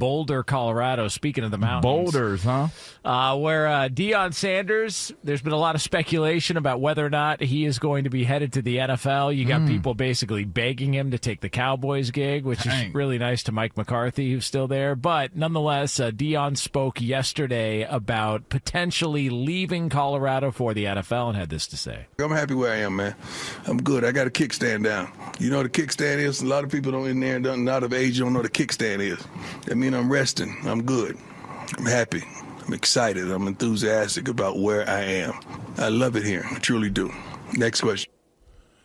Boulder, Colorado. Speaking of the mountains. Boulders, huh? Where Deion Sanders, there's been a lot of speculation about whether or not he is going to be headed to the NFL. You got people basically begging him to take the Cowboys gig, which is really nice to Mike McCarthy, who's still there. But nonetheless, Deion spoke yesterday about potentially leaving Colorado for the NFL and had this to say. I'm happy where I am, man. I'm good. I got a kickstand down. You know what a kickstand is? A lot of people don't in there and not of age don't know what a kickstand is. That means I'm resting. I'm good. I'm happy. I'm excited. I'm enthusiastic about where I am. I love it here. I truly do. Next question.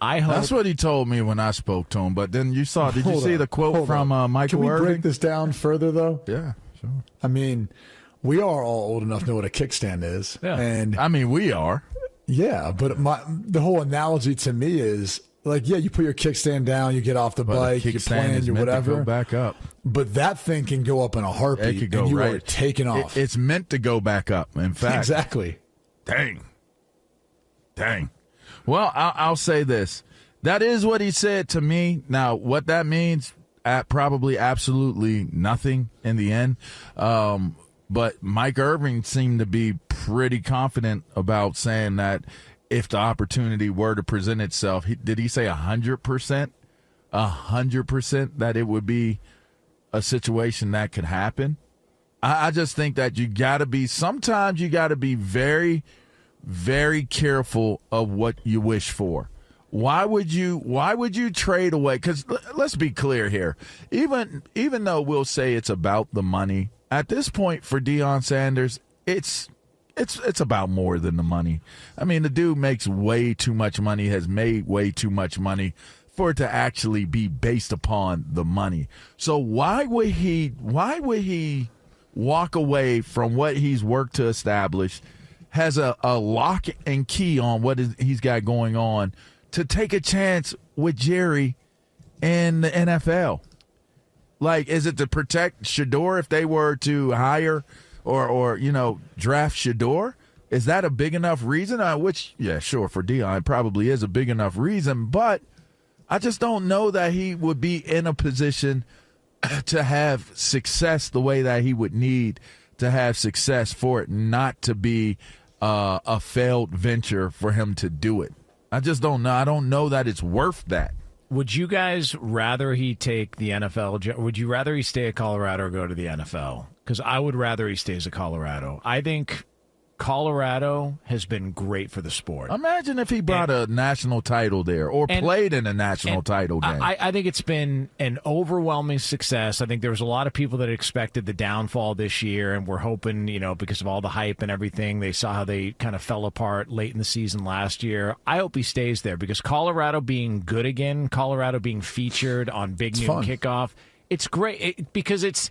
I hope that's what he told me when I spoke to him. But then you saw, did you see the quote from Michael Can we Irvin? break this down further, though? Yeah, sure. I mean, we are all old enough to know what a kickstand is. Yeah. And I mean, we are. Yeah, but the whole analogy to me is, like, yeah, you put your kickstand down, you get off the bike, you plan your whatever. To go back up. But that thing can go up in a heartbeat, It could go and you right. are taking off. It's meant to go back up, in fact. Exactly. Dang. Well, I'll say this. That is what he said to me. Now, what that means, probably absolutely nothing in the end. But Mike Irvin seemed to be pretty confident about saying that if the opportunity were to present itself, did he say 100%? 100% that it would be a situation that could happen? I just think that sometimes you got to be very, very careful of what you wish for. Why would you trade away? Because let's be clear here. Even though we'll say it's about the money, at this point for Deion Sanders, it's about more than the money. I mean, the dude makes way too much money, has made way too much money for it to actually be based upon the money. So why would he walk away from what he's worked to establish, has a lock and key on what he's got going on, to take a chance with Jerry in the NFL? Like, is it to protect Shador if they were to hire or draft Shador? Is that a big enough reason? Which, yeah, sure, for Deion, it probably is a big enough reason, but I just don't know that he would be in a position to have success the way that he would need to have success for it not to be a failed venture for him to do it. I just don't know. I don't know that it's worth that. Would you guys rather he take the NFL? Would you rather he stay at Colorado or go to the NFL? Because I would rather he stays at Colorado. I think Colorado has been great for the sport. Imagine if he brought a national title there or played in a national title game. I think it's been an overwhelming success. I think there was a lot of people that expected the downfall this year and were hoping, because of all the hype and everything, they saw how they kind of fell apart late in the season last year. I hope he stays there because Colorado being good again, Colorado being featured on Big Noon Kickoff, it's great because it's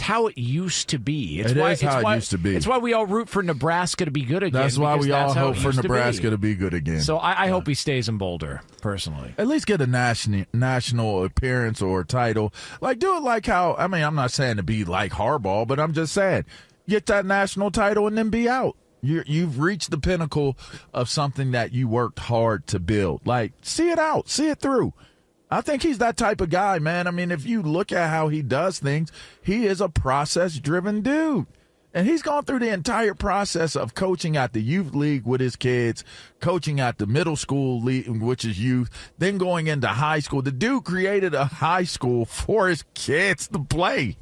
how it used to be. It used to be. It's why we all root for Nebraska to be good again. That's why we all hope for Nebraska to be good again. So I hope he stays in Boulder, personally. At least get a national appearance or title. Like, do it like how, I'm not saying to be like Harbaugh, but I'm just saying, get that national title and then be out. You've reached the pinnacle of something that you worked hard to build. Like, see it out. See it through. I think he's that type of guy, man. I mean, if you look at how he does things, he is a process-driven dude. And he's gone through the entire process of coaching at the youth league with his kids, coaching at the middle school league, which is youth, then going into high school. The dude created a high school for his kids to play,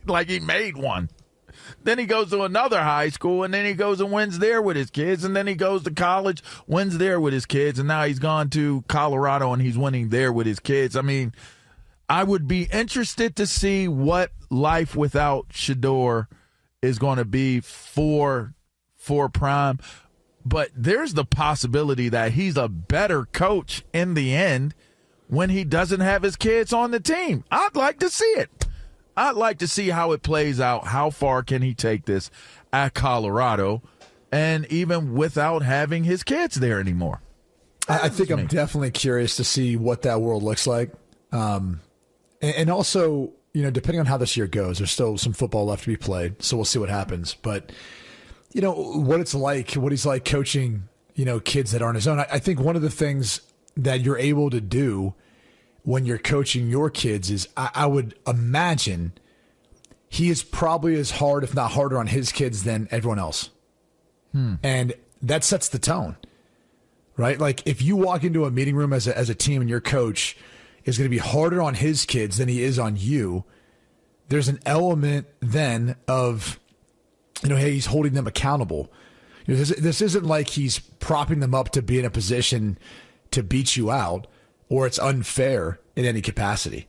like he made one. Then he goes to another high school, and then he goes and wins there with his kids, and then he goes to college, wins there with his kids, and now he's gone to Colorado, and he's winning there with his kids. I mean, I would be interested to see what life without Shador is going to be for Prime, but there's the possibility that he's a better coach in the end when he doesn't have his kids on the team. I'd like to see it. I'd like to see how it plays out. How far can he take this at Colorado, and even without having his kids there anymore? I think I'm definitely curious to see what that world looks like. And also, depending on how this year goes, there's still some football left to be played, so we'll see what happens. But, what he's like coaching, kids that aren't his own. I think one of the things that you're able to do when you're coaching your kids is I would imagine he is probably as hard, if not harder, on his kids than everyone else. And that sets the tone, right? Like if you walk into a meeting room as a team and your coach is going to be harder on his kids than he is on you, there's an element then of, hey, he's holding them accountable. This isn't like he's propping them up to be in a position to beat you out or it's unfair in any capacity.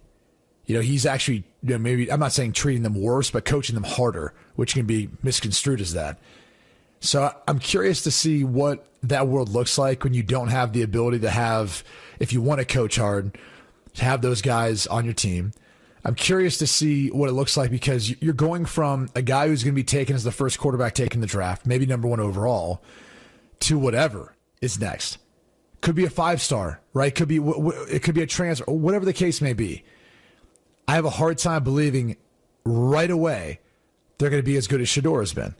He's actually, maybe, I'm not saying treating them worse, but coaching them harder, which can be misconstrued as that. So I'm curious to see what that world looks like when you don't have the ability to have, if you want to coach hard, to have those guys on your team. I'm curious to see what it looks like because you're going from a guy who's going to be taken as the first quarterback taken in the draft, maybe number 1 overall, to whatever is next. Could be a 5-star, right? It could be a transfer, whatever the case may be. I have a hard time believing right away they're going to be as good as Shedeur has been.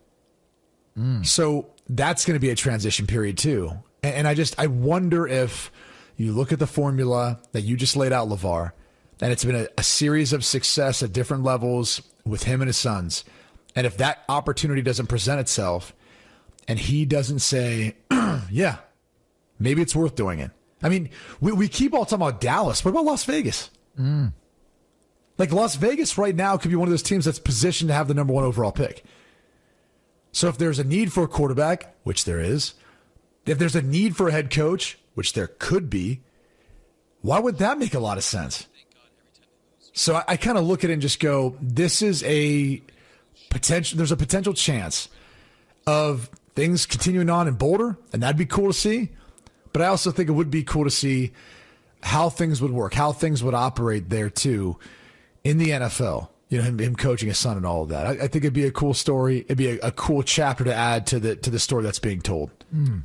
So that's going to be a transition period too. And I wonder if you look at the formula that you just laid out, LaVar, and it's been a series of success at different levels with him and his sons. And if that opportunity doesn't present itself and he doesn't say, yeah, maybe it's worth doing it. I mean, we keep all talking about Dallas. What about Las Vegas? Like Las Vegas right now could be one of those teams that's positioned to have the number 1 overall pick. So if there's a need for a quarterback, which there is, if there's a need for a head coach, which there could be, why would that make a lot of sense? So I kind of look at it and just go, this is a potential, there's a potential chance of things continuing on in Boulder, and that'd be cool to see. But I also think it would be cool to see how things would work, how things would operate there too in the NFL. Him coaching his son and all of that. I think it'd be a cool story. It'd be a cool chapter to add to the story that's being told.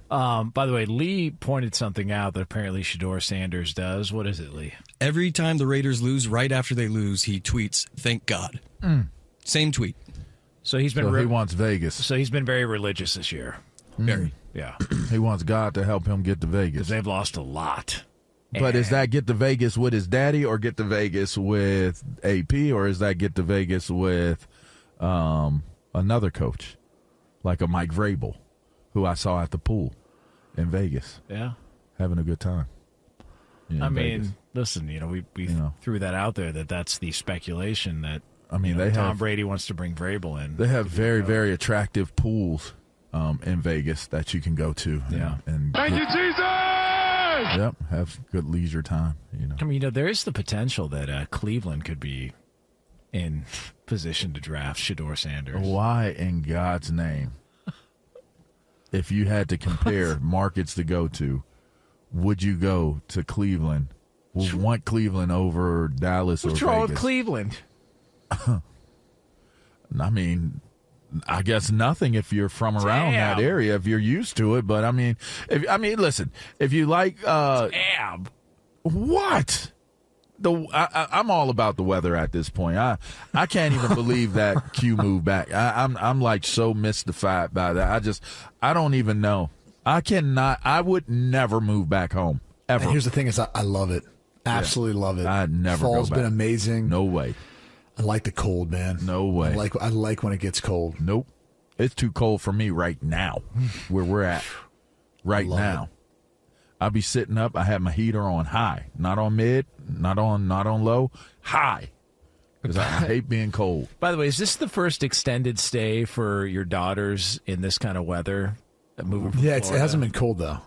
By the way, Lee pointed something out that apparently Shedeur Sanders does. What is it, Lee? Every time the Raiders lose, right after they lose, he tweets, "Thank God." Same tweet. So he wants Vegas. So he's been very religious this year. Very. Yeah. He wants God to help him get to Vegas. Because they've lost a lot. But is that get to Vegas with his daddy or get to Vegas with AP or is that get to Vegas with another coach like a Mike Vrabel who I saw at the pool in Vegas? Yeah. Having a good time. I mean, listen, we threw that out there that's the speculation that Tom Brady wants to bring Vrabel in. They have very, very attractive pools in Vegas that you can go to. Yeah. And Thank you, Jesus! Yep, have good leisure time. I mean, there is the potential that Cleveland could be in position to draft Shedeur Sanders. Why in God's name, if you had to compare markets to go to, would you go to Cleveland? Would you want Cleveland over Dallas or Vegas? What's wrong with Cleveland? I mean, I guess nothing if you're from around that area, if you're used to it. But listen, if you like, what? I'm all about the weather at this point. I can't even believe that Q moved back. I'm like so mystified by that. I don't even know. I would never move back home ever. And here's the thing: is I love it. Absolutely love it. I'd never. Fall's go back. Been amazing. No way. I like the cold, man. No way. I like when it gets cold. Nope. It's too cold for me right now, where we're at right now. I'll be sitting up. I have my heater on high, not on mid, not on low, high, because I hate being cold. By the way, is this the first extended stay for your daughters in this kind of weather? It hasn't been cold though.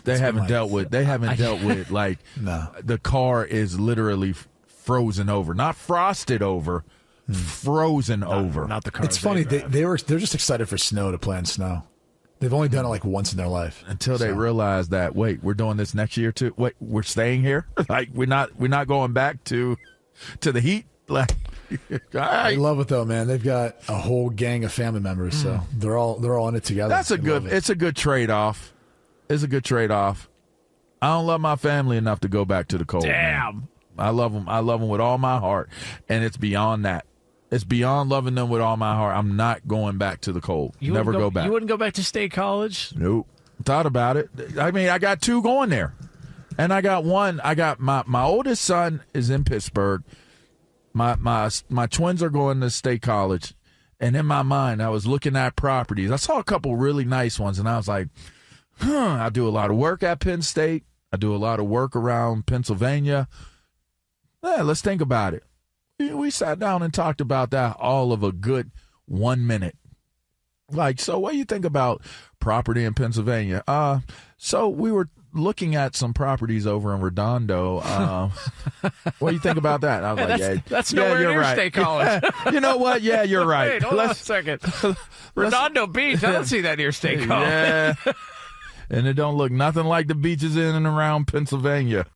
They haven't dealt with like no. The car is literally frozen over, not frosted over, frozen over. Not the car. It's funny. They're just excited for snow to play in snow. They've only done it like once in their life until they realize that. Wait, we're doing this next year too. Wait, we're staying here. Like we're not going back to the heat. Like I love it though, man. They've got a whole gang of family members, so they're all in it together. It's a good trade off. It's a good trade off. I don't love my family enough to go back to the cold. Damn. Man. I love them. I love them with all my heart, and it's beyond that. It's beyond loving them with all my heart. I'm not going back to the cold. Never go back. You wouldn't go back to State College? Nope. Thought about it. I mean, I got 2 going there, and I got one. I got my oldest son is in Pittsburgh. My twins are going to state college, and in my mind, I was looking at properties. I saw a couple really nice ones, and I was like, I do a lot of work at Penn State. I do a lot of work around Pennsylvania. Yeah, let's think about it. We sat down and talked about that all of a good 1 minute. Like, so what do you think about property in Pennsylvania? So we were looking at some properties over in Redondo. What do you think about that? I was like, that's nowhere near right. State College. You know what? Yeah, you're right. Wait, hold on a second. Redondo Beach. I don't see that near State College. Yeah. And it don't look nothing like the beaches in and around Pennsylvania.